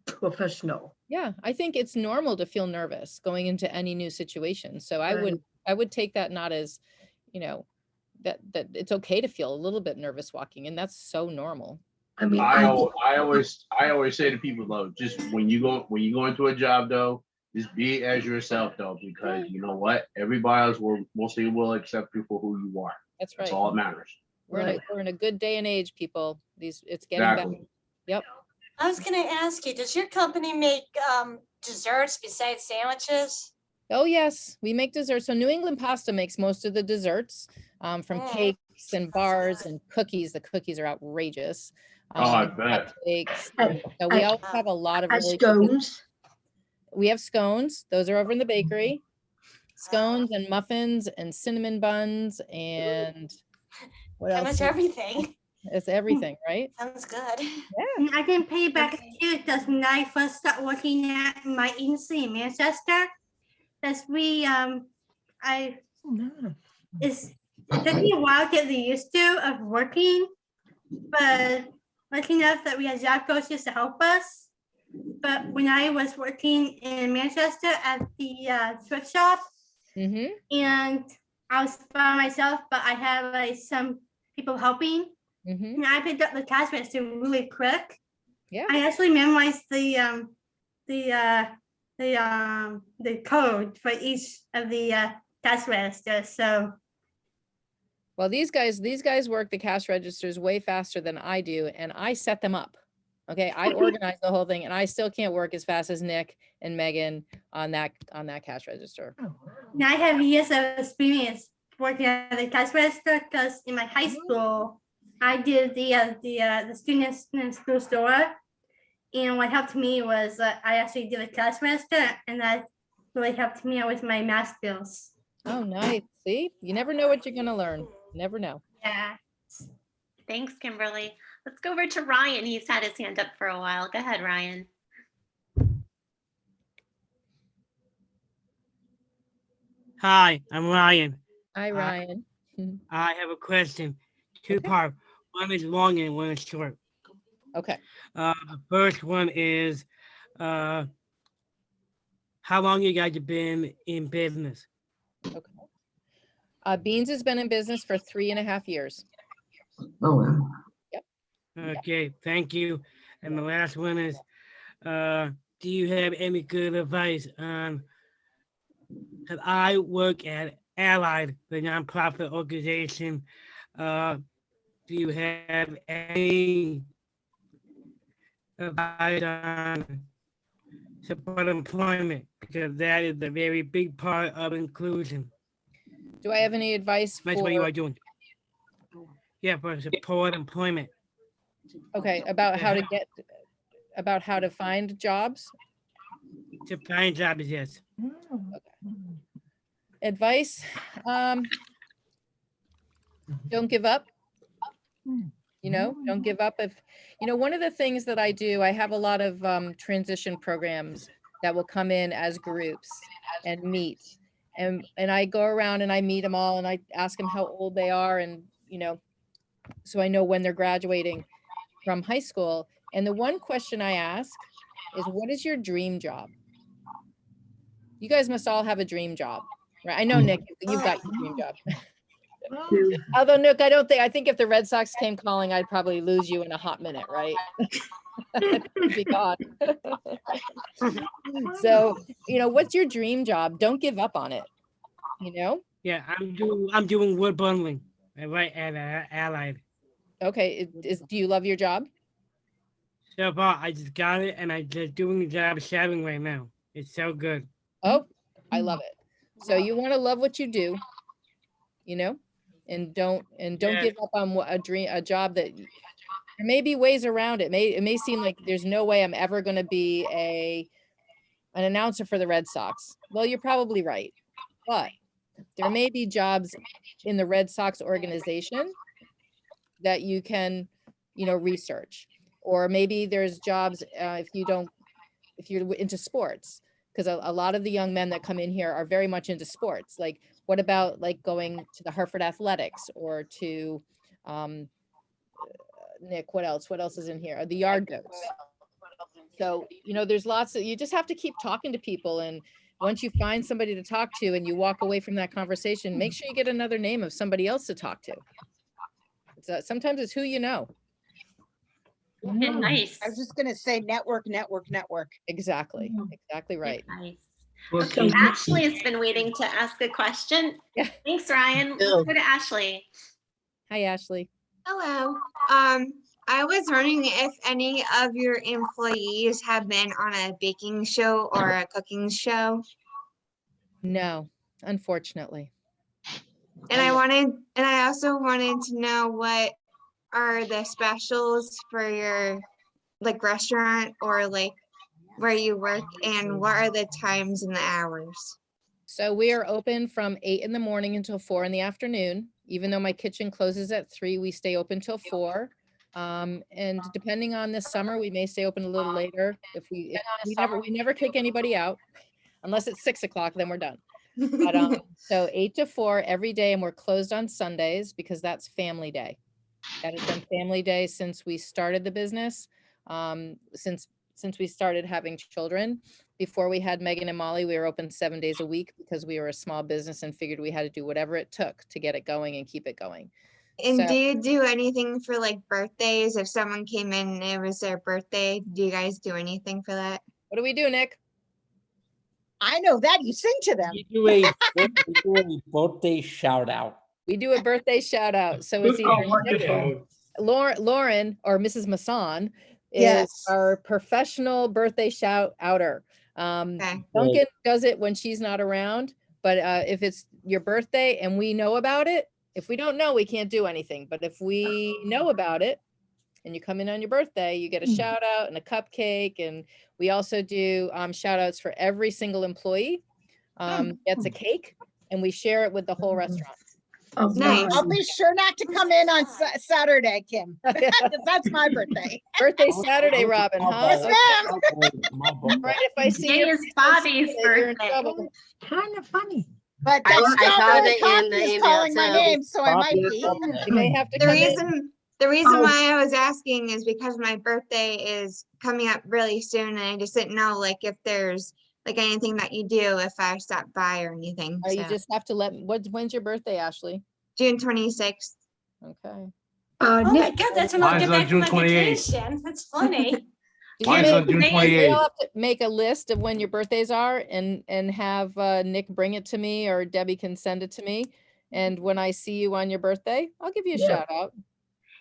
professional. Yeah, I think it's normal to feel nervous going into any new situation. So I would take that not as, that it's okay to feel a little bit nervous walking in. That's so normal. I mean, I always say to people though, just when you go into a job though, just be as yourself though, because you know what, everybody else will accept you for who you are. That's right. That's all that matters. We're in a good day and age, people. It's getting better. Yep. I was gonna ask you, does your company make desserts besides sandwiches? Oh yes, we make desserts. So New England Pasta makes most of the desserts, from cakes and bars and cookies. The cookies are outrageous. I bet. Cupcakes. So we also have a lot of really scones. We have scones. Those are over in the bakery. Scones and muffins and cinnamon buns and what else? Much everything. It's everything, right? Sounds good. Yeah. I can pay back too, because when I first started working at my agency in Manchester, that's it took me a while to get used to of working, but lucky enough that we had job coaches to help us. But when I was working in Manchester at the sweat shop, and I was by myself, but I had some people helping. And I picked up the cash register really quick. Yeah. I actually memorized the code for each of the cash registers. So. Well, these guys work the cash registers way faster than I do, and I set them up. Okay, I organize the whole thing, and I still can't work as fast as Nick and Megan on that cash register. Now I have years of experience working at the cash register, because in my high school, I did the students in school store, and what helped me was I actually did a cash register, and that really helped me out with my math skills. Oh, nice. See, you never know what you're gonna learn. Never know. Yeah. Thanks, Kimberly. Let's go over to Ryan. He's had his hand up for a while. Go ahead, Ryan. Hi, I'm Ryan. Hi, Ryan. I have a question. Two-part. One is long and one is short. Okay. The first one is, how long you guys have been in business? Okay. BeanZ has been in business for 3.5 years. Oh, wow. Yep. Okay, thank you. And the last one is, do you have any good advice on, because I work at Allied, the nonprofit organization. Do you have any advice on support employment? Because that is a very big part of inclusion. Do I have any advice That's what you are doing. Yeah, for support employment. Okay, about how to find jobs? To find jobs, yes. Okay. Advice, don't give up. You know, don't give up. If, you know, one of the things that I do, I have a lot of transition programs that will come in as groups and meet. And I go around and I meet them all and I ask them how old they are. And, you know, so I know when they're graduating from high school. And the one question I ask is, what is your dream job? You guys must all have a dream job, right? I know, Nick, you've got your dream job. Although, Nick, I think if the Red Sox came calling, I'd probably lose you in a hot minute, right? I'd be gone. So, you know, what's your dream job? Don't give up on it, you know? Yeah, I'm doing wood bundling right at Allied. Okay, do you love your job? So far, I just got it, and I'm just doing the job shadowing right now. It's so good. Oh, I love it. So you want to love what you do, you know, and don't give up on a job that there may be ways around it. It may seem like there's no way I'm ever going to be an announcer for the Red Sox. Well, you're probably right, but there may be jobs in the Red Sox organization that you can, you know, research, or maybe there's jobs if you're into sports, because a lot of the young men that come in here are very much into sports. Like, what about like going to the Hartford Athletics or to Nick, what else is in here? The Yard Goats. So, you know, there's lots of, you just have to keep talking to people. And once you find somebody to talk to and you walk away from that conversation, make sure you get another name of somebody else to talk to. Sometimes it's who you know. Nice. I was just gonna say network. Exactly. Exactly right. Nice. Okay, Ashley has been waiting to ask a question. Yeah. Thanks, Ryan. Let's go to Ashley. Hi, Ashley. Hello. I was wondering if any of your employees have been on a baking show or a cooking show. No, unfortunately. And I also wanted to know what are the specials for your like restaurant or like where you work, and what are the times and the hours? So we are open from 8 in the morning until 4 in the afternoon. Even though my kitchen closes at 3, we stay open till 4. And depending on this summer, we may stay open a little later. If we never kick anybody out unless it's 6 o'clock, then we're done. But so 8 to 4 every day, and we're closed on Sundays because that's family day. That has been family day since we started the business. Since we started having children. Before we had Megan and Molly, we were open 7 days a week because we were a small business and figured we had to do whatever it took to get it going and keep it going. And do you do anything for like birthdays? If someone came in and it was their birthday, do you guys do anything for that? What do we do, Nick? I know that, you sing to them. We do a birthday shout out. We do a birthday shout out. So it's either Lauren or Mrs. Masson is our professional birthday shout outer. Duncan does it when she's not around, but if it's your birthday and we know about it, if we don't know, we can't do anything. But if we know about it and you come in on your birthday, you get a shout out and a cupcake. And we also do shout outs for every single employee gets a cake, and we share it with the whole restaurant. Oh, nice. I'll be sure not to come in on Saturday, Kim. That's my birthday. Birthday Saturday, Robin, huh? Yes, ma'am. Right, if I see Today is Bobby's birthday. Kind of funny. But I saw the in the is email calling my too. name, so I might be. You may have to The come in. reason why I was asking is because my birthday is coming up really soon, and I just didn't know like if there's like anything that you do if I stop by or anything. You just have to when's your birthday, Ashley? June 26th. Okay. Oh my Nick, God, that's when I'll Mine's get on back from June my 28th. vacation. That's funny. Mine's on June You'll 28th. have to make a list of when your birthdays are and have Nick bring it to me, or Debbie can send it to me. And when I see you on your birthday, I'll give you a shout out.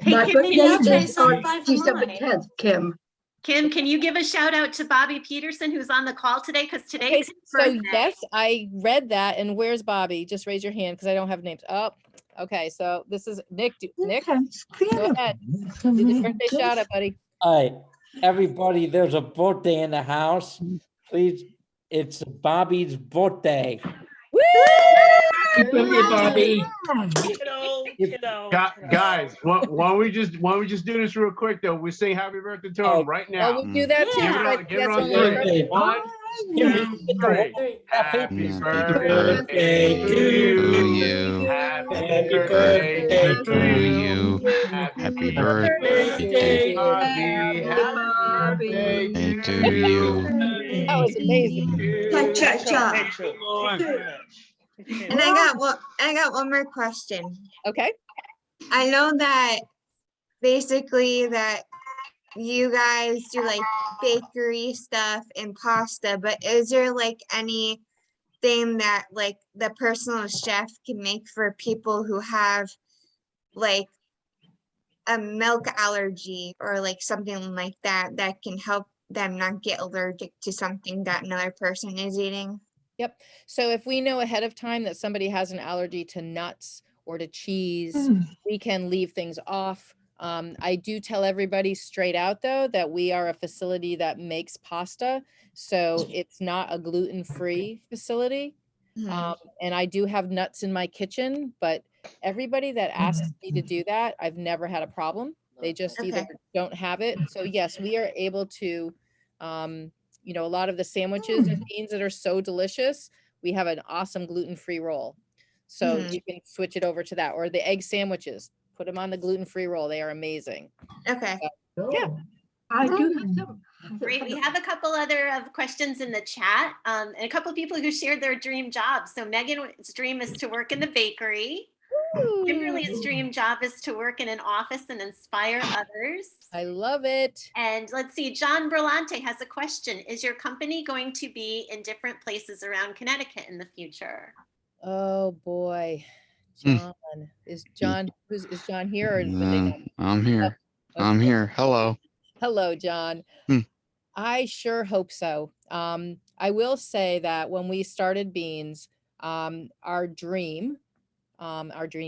My Kim, maybe I'll birthday try is some on by December mine. 10th, Kim. Kim, can you give a shout out to Bobby Peterson, who's on the call today? Because today's Okay, his so birthday. yes, I read that. And where's Bobby? Just raise your hand because I don't have names. Oh, okay. So this is Nick. Nick, go ahead. Do the birthday shout out, buddy. All right, everybody, there's a birthday in the house. Please, it's Bobby's birthday. Woo! Happy birthday, Bobby. Guys, why don't we just do this real quick though? We sing happy birthday to him right now. Well, we do that too. Give it but on, give it that's on only three. birthday. 1, 2, 3. Happy birthday to you. Happy birthday to you. Happy birthday, Bobby. Happy birthday to you. That was amazing. And I got one more question. Okay. I know that basically that you guys do like bakery stuff and pasta, but is there like anything that like the personal chef can make for people who have like a milk allergy or like something like that that can help them not get allergic to something that another person is eating? Yep. So if we know ahead of time that somebody has an allergy to nuts or to cheese, we can leave things off. I do tell everybody straight out though, that we are a facility that makes pasta. So it's not a gluten-free facility. And I do have nuts in my kitchen, but everybody that asks me to do that, I've never had a problem. They just either don't have it. So yes, we are able to, you know, a lot of the sandwiches and beans that are so delicious, we have an awesome gluten-free roll. So you can switch it over to that, or the egg sandwiches, put them on the gluten-free roll. They are amazing. Okay. Yeah. I do have some. Great. We have a couple other questions in the chat, and a couple of people who shared their dream jobs. So Megan's dream is to work in the bakery. Kimberly's dream job is to work in an office and inspire others. I love it. And let's see, John Berlante has a question. Is your company going to be in different places around Connecticut in the future? Oh boy, John. Is John here? Or I'm here. Oh, I'm okay. here. Hello. Hello, John. I sure hope so. I will say that when we started BeanZ, our dream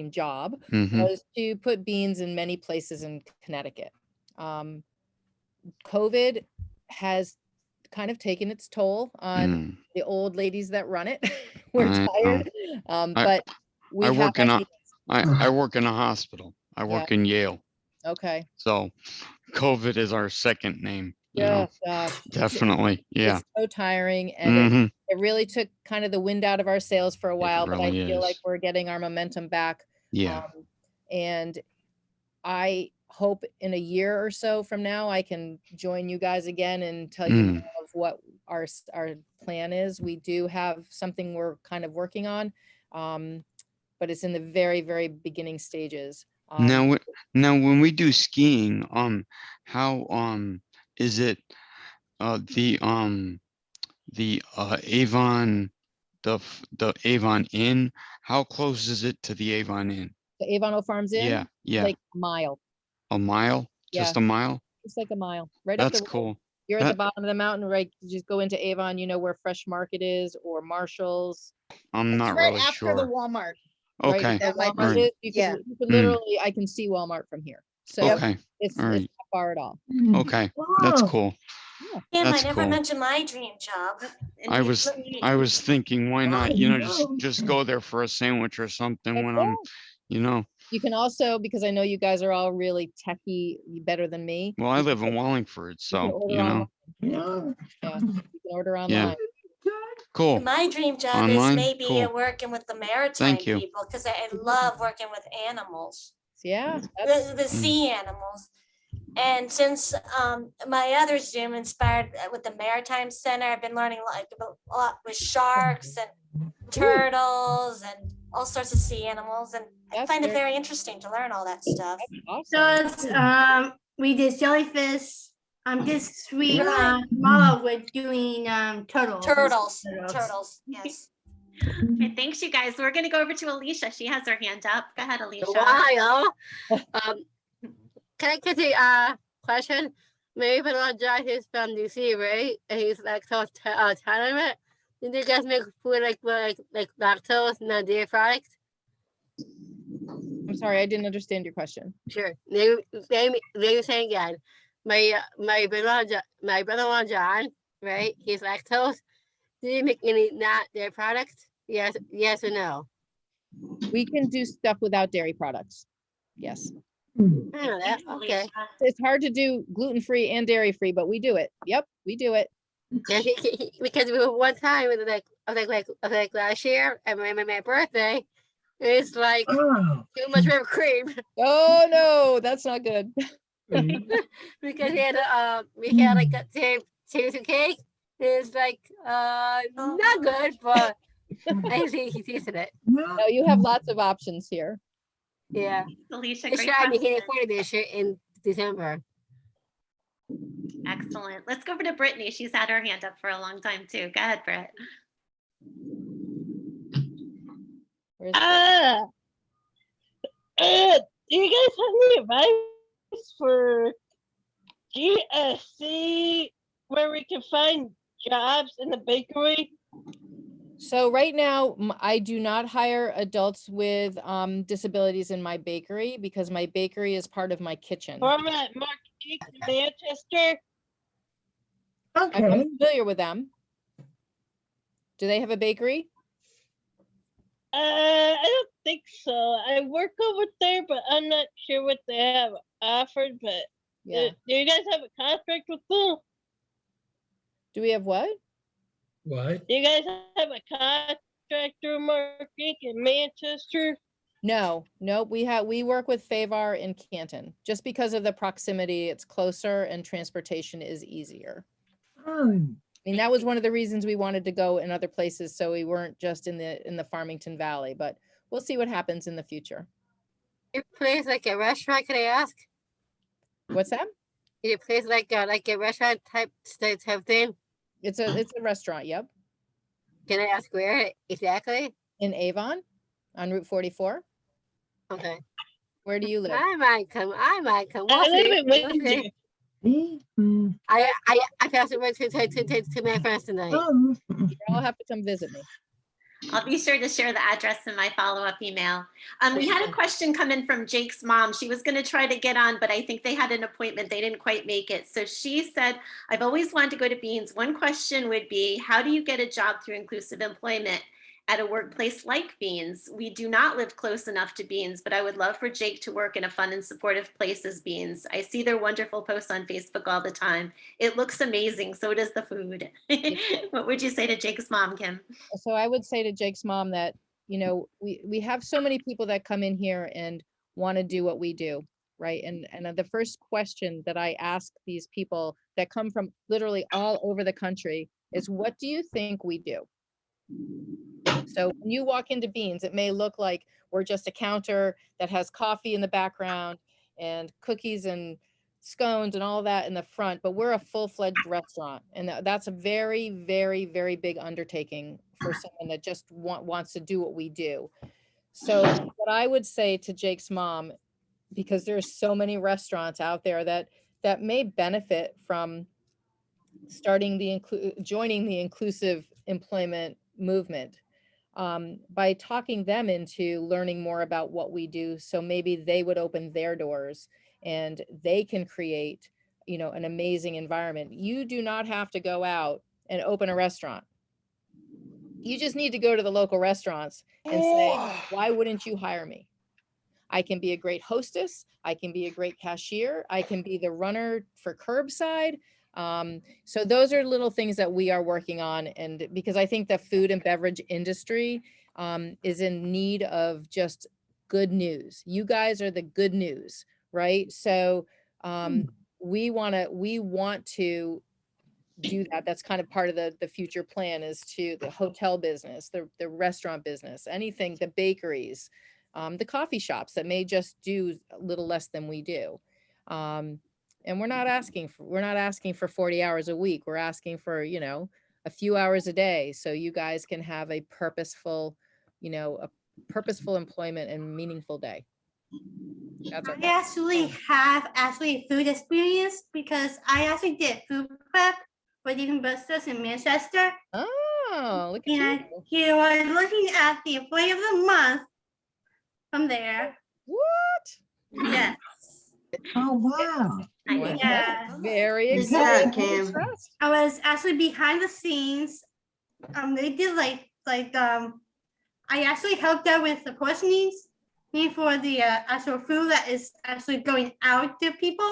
job was to put BeanZ in many places in Connecticut. COVID has kind of taken its toll on the old ladies that run it. We're tired, but we I have work in a, ideas. I work in a hospital. I work in Yale. Okay. So COVID is our second name. You Yeah, know, gosh. definitely. Yeah. It's so tiring, and it really took kind of the wind out of our sails for a while, but I really feel like is. we're getting our momentum back. Yeah. And I hope in a year or so from now, I can join you guys again and tell you more of what our plan is. We do have something we're kind of working on, but it's in the very, very beginning stages. Now when we do skiing, how is it the Avon the Avon Inn? How close is it to the Avon Inn? The Avon Farms Inn? Yeah. Like a mile. A mile? Just a mile? Just like a mile. Right That's up the road. cool. You're at the bottom of the mountain, right? You just go into Avon, you know where Fresh Market is, or Marshall's. I'm not Right really after the sure. Walmart. Right, Okay. where Walmart Alright. is. You can literally, I can see Walmart from here. So Okay. it's Alright. not far at all. Okay. That's cool. Kim, I That's never cool. mentioned my dream job. I was thinking, why not, you know, just go there for a sandwich or something when I'm, you know. You can also, because I know you guys are all really techie, better than me. Well, I live in Wallingford, so you know. Yeah, you can order online. Yeah. Cool. My dream job is Online? maybe Cool. working with the maritime Thank you. people because I love working with animals. Yeah. The sea animals. And since my other Zoom inspired with the Maritime Center, I've been learning like a lot with sharks and turtles and all sorts of sea animals, and I find it very interesting to learn all that stuff. So it's we did jellyfish. This week Mala we're doing turtles. Turtles, yes. Okay, thanks you guys. We're gonna go over to Alicia. She has her hand up. Go ahead, Alicia. Ohio. Can I get a question? Maybe John is from DC, right? And he's lactose tolerant. Did you guys make food like lactose, not dairy products? I'm sorry, I didn't understand your question. Sure. Maybe saying again. My brother-in-law John, right? He's lactose. Did you make any not dairy products? Yes or no? We can do stuff without dairy products. Yes. Okay. It's hard to do gluten-free and dairy-free, but we do it. Yep, we do it. Yeah, because we were one time with like last year at my birthday, it's like too much whipped cream. Oh no, that's not good. Because we had like a two cake. It's like not good, but I think he's using it. No, you have lots of options here. Yeah. Alicia, This great year I became question. 40 this year in December. Excellent. Let's go over to Brittany. She's had her hand up for a long time too. Go ahead, Britt. Do you guys have any advice for GSC where we can find jobs in the bakery? So right now, I do not hire adults with disabilities in my bakery because my bakery is part of my kitchen. I'm at Marquise, Manchester. I'm familiar with them. Do they have a bakery? I don't think so. I work over there, but I'm not sure what they have offered. But Yeah. do you guys have a contract with them? Do we have what? What? Do you guys have a contract through Marquise in Manchester? No, we work with Favar in Canton. Just because of the proximity, it's closer and transportation is easier. I mean, that was one of the reasons we wanted to go in other places, so we weren't just in the Farmington Valley, but we'll see what happens in the future. Your place like a restaurant, can I ask? What's that? Your place like a restaurant type thing? It's a restaurant, yep. Can I ask where exactly? In Avon on Route 44. Okay. Where do you live? I might come. I We'll live see. in We'll Windsor. see. I passed it right to my friends tonight. You'll all have to come visit me. I'll be sure to share the address in my follow-up email. We had a question come in from Jake's mom. She was going to try to get on, but I think they had an appointment. They didn't quite make it. So she said, I've always wanted to go to BeanZ. One question would be, how do you get a job through inclusive employment at a workplace like BeanZ? We do not live close enough to BeanZ, but I would love for Jake to work in a fun and supportive place as BeanZ. I see their wonderful posts on Facebook all the time. It looks amazing. So does the food. What would you say to Jake's mom, Kim? So I would say to Jake's mom that, you know, we have so many people that come in here and want to do what we do, right? And the first question that I ask these people that come from literally all over the country is, what do you think we do? So when you walk into BeanZ, it may look like we're just a counter that has coffee in the background and cookies and scones and all that in the front, but we're a full-fledged restaurant. And that's a very, very, very big undertaking for someone that just wants to do what we do. So what I would say to Jake's mom, because there's so many restaurants out there that may benefit from starting joining the inclusive employment movement, by talking them into learning more about what we do. So maybe they would open their doors and they can create, you know, an amazing environment. You do not have to go out and open a restaurant. You just need to go to the local restaurants and say, why wouldn't you hire me? I can be a great hostess. I can be a great cashier. I can be the runner for curbside. So those are little things that we are working on. And because I think the food and beverage industry is in need of just good news. You guys are the good news, right? So we want to do that. That's kind of part of the future plan, is to the hotel business, the restaurant business, anything, the bakeries, the coffee shops that may just do a little less than we do. And we're not asking for 40 hours a week. We're asking for, you know, a few hours a day, so you guys can have a purposeful, you know, a purposeful employment and meaningful day. That's I actually have food experience because I actually did food prep for different businesses in Manchester. Oh, look at And you. you are looking at the employee of the month from there. What? Yes. Oh, wow. Yeah. Very Good exciting. job, Kim. I was actually behind the scenes. They did I I actually helped out with the portionings for the actual food that is actually going out to people.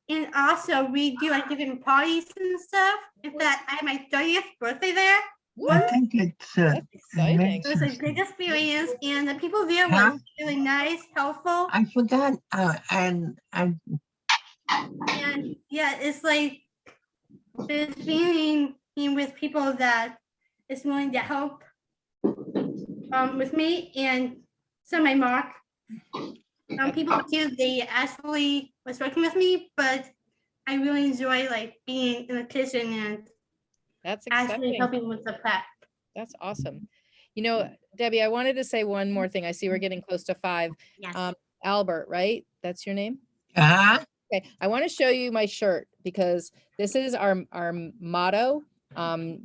And also we do like different parties and stuff. In fact, I had my 30th birthday there. I think it's It was a amazing. great experience and the people there Huh? were really nice, helpful. I forgot, and And yeah, it's like this being with people that is willing to help with me and some of my mark. People too, they actually was working with me, but I really enjoy like being in the kitchen and That's actually exciting. helping with the prep. That's awesome. You know, Debbie, I wanted to say one more thing. I see we're getting close to 5. Yes. Albert, right? That's your name? uh-huh. Okay, I want to show you my shirt because this is our motto.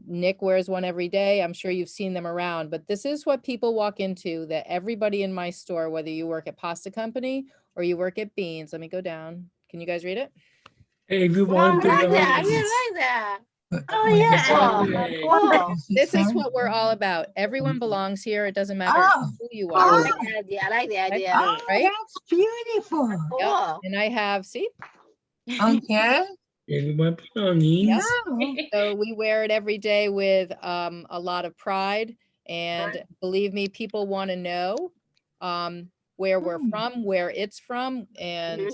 Nick wears one every day. I'm sure you've seen them around, but this is what people walk into, that everybody in my store, whether you work at Pasta Company or you work at BeanZ. Let me go down. Can you guys read it? Everyone I like that. I belongs. really like that. Oh yeah. Cool. This is what we're all about. Everyone belongs here. It doesn't matter Oh, who you I are. like the idea. I like the Right? idea. Oh, Right? that's beautiful. Yep. Cool. And I have, see? Okay. Everyone belongs. Yep. Oh, So we wear it every day with a lot of pride. And believe me, people want to know where we're from, where it's from. And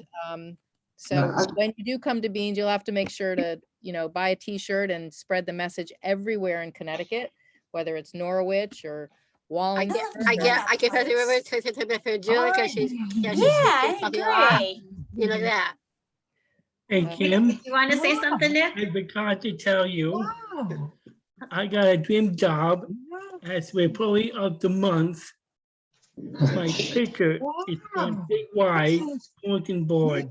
so when you do come to BeanZ, you'll have to make sure to, you know, buy a t-shirt and spread the message everywhere in Connecticut, whether it's Norwich or Wallingford. I get President Rivers to my friend Julie because she's I talking a lot. agree. You know that. Hey, Kim, You want to say something, Nick? I forgot to tell you, wow. I got a dream job as employee of the month. My picture is on big wide bulletin board.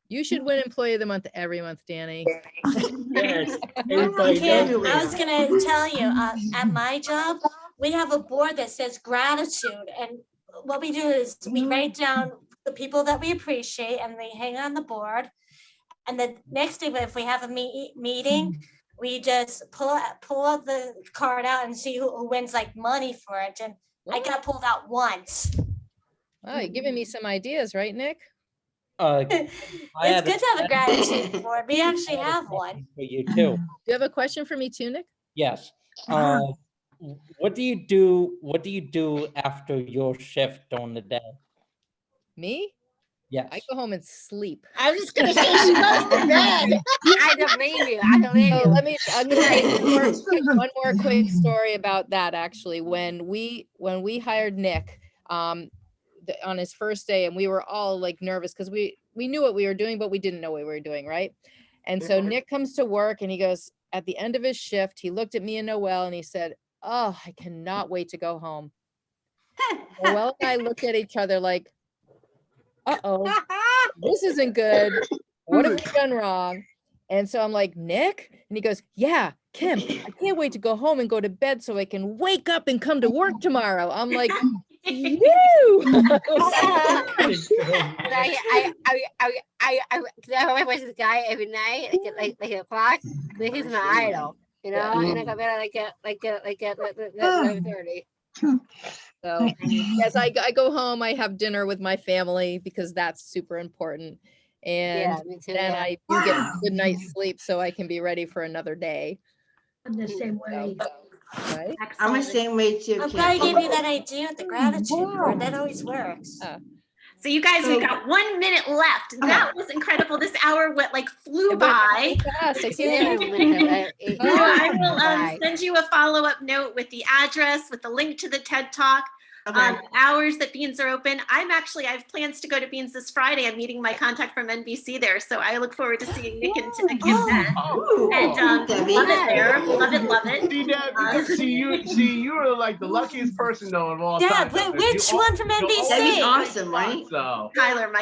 You should win Employee of the Month every month, Danny. Yes, everybody Kim, knows I was that. gonna tell you, at my job, we have a board that says gratitude, and what we do is we write down the people that we appreciate and they hang on the board. And the next day, if we have a meeting, we just pull out the card out and see who wins like money for it. And I got pulled out once. Oh, you're giving me some ideas, right, Nick? It's good to have a gratitude board. We actually have one. For you too. Do you have a question for me too, Nick? Yes. What do you do? What do you do after your shift during the day? Me? Yes. I go home and sleep. I was just gonna say she goes to bed. I don't blame you. I don't blame So you. I'm gonna tell you one more quick story about that actually. When we hired Nick on his first day, and we were all like nervous because we knew what we were doing, but we didn't know what we were doing, right? And so Nick comes to work and he goes, at the end of his shift, he looked at me and Noelle and he said, "Oh, I cannot wait to go home." Noelle and I looked at each other like, uh-oh, this isn't good. What have we done wrong? And so I'm like, Nick? And he goes, yeah, Kim, I can't wait to go home and go to bed so I can wake up and come to work tomorrow. I'm like, you. I watch this guy every night, like 8 o'clock. He's my idol, you know. And I go better like 11:30. So yes, I go home, I have dinner with my family because that's super important. And Yeah, me too, then yeah. I do get a good night's sleep so I can be ready for another day. I'm the same way. Right? I'm the same way too. I'm Kim. glad I gave you that idea with the gratitude board. That always works. So you guys, we've got 1 minute left. That was incredible. This hour went like flew by. Fast, I I will send you a follow-up note with the address, with the link to the TED Talk. Hours that BeanZ are open. I have plans to go to BeanZ this Friday. I'm meeting my contact from NBC there. So I look forward to seeing Nick and Kim then. And love it there. Love it. See, you're like the luckiest person though of all time. Dad, which one from NBC? That'd be awesome, right? So. Tyler,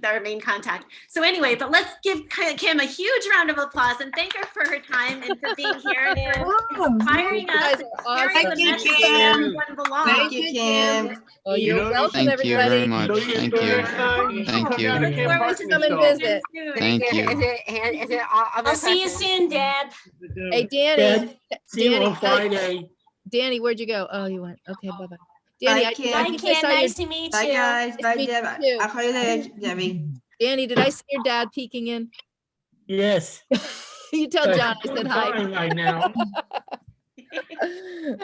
our main contact. So anyway, but let's give Kim a huge round of applause and thank her for her time and for being here and for inspiring us and sharing the message that everyone belongs. Thank you, Kim. Oh, you're welcome, Thank you everybody. very much. Thank you. Thank you. Look forward to come and visit. Thank you. I'll see you soon, Dad. Hey, Danny. See you on Friday. Danny, where'd you go? Oh, you went. Okay, bye-bye. Danny, Bye, I Kim. Hi, think I Kim. saw your, Nice to meet Bye, you. guys. Bye, meet Deb. you too. I'll call you later, Debbie. Danny, did I see your dad peeking in? Yes. You tell But John I I'm said hi. fine right now.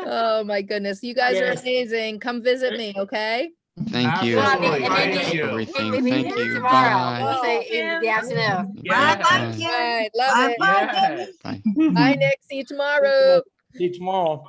Oh my goodness, you guys are Yes. amazing. Come visit me, okay? Thank you. Absolutely. And Thank maybe- you. Everything. Maybe Thank you. tomorrow. Bye. We'll say in the afternoon. Yeah. Bye. All right, love it. Yes. Bye. Bye, Nick. See you tomorrow. See you tomorrow.